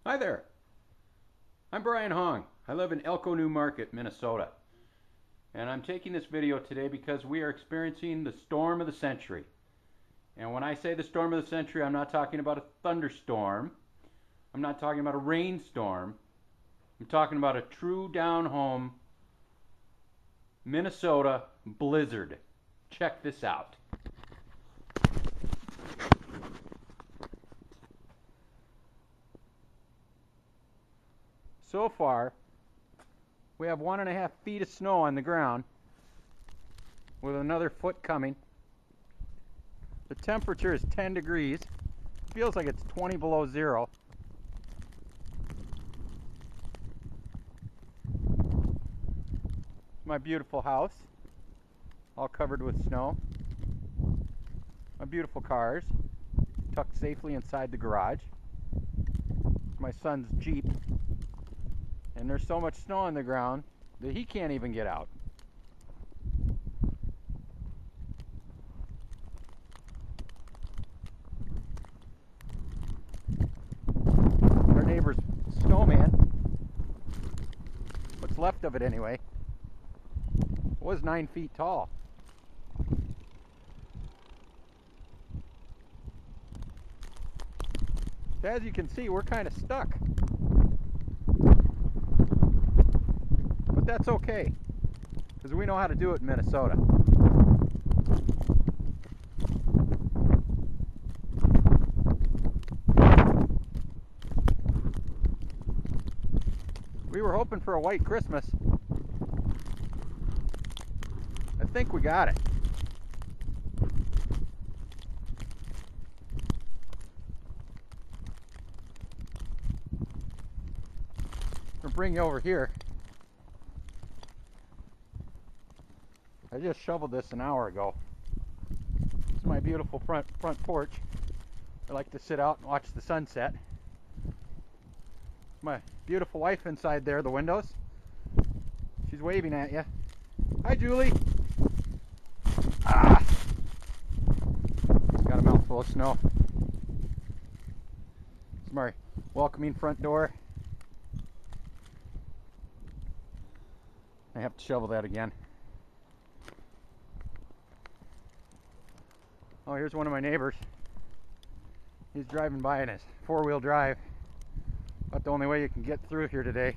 Hi there. I'm Brian Hong. I live in Elko, New Market, Minnesota. And I'm taking this video today because we are experiencing the storm of the century. And when I say the storm of the century, I'm not talking about a thunderstorm. I'm not talking about a rainstorm. I'm talking about a true down-home Minnesota blizzard. Check this out. So far, we have 1.5 feet of snow on the ground, with another foot coming. The temperature is 10 degrees. Feels like it's 20 below zero. My beautiful house, all covered with snow. My beautiful cars, tucked safely inside the garage. My son's Jeep. And there's so much snow on the ground that he can't even get out. Our neighbor's snowman, what's left of it anyway, was 9 feet tall. As you can see, we're kind of stuck. But that's okay, because we know how to do it in Minnesota. We were hoping for a white Christmas. I think we got it. I'll bring you over here. I just shoveled this an hour ago. This is my beautiful front porch. I like to sit out and watch the sunset. My beautiful wife inside there, the windows. She's waving at you. Hi, Julie. Ah! Got a mouthful of snow. This is my welcoming front door. I have to shovel that again. Oh, here's one of my neighbors. He's driving by in his four-wheel drive. About the only way you can get through here today.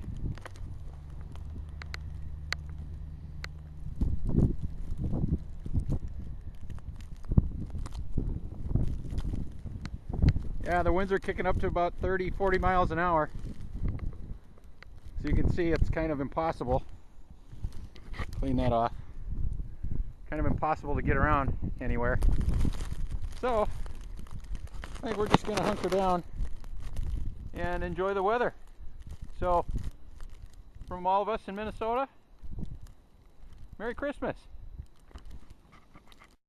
Yeah, the winds are kicking up to about 30, 40 miles an hour. So you can see it's kind of impossible. Clean that off. Kind of impossible to get around anywhere. So, I think we're just going to hunker down and enjoy the weather. So, from all of us in Minnesota, Merry Christmas.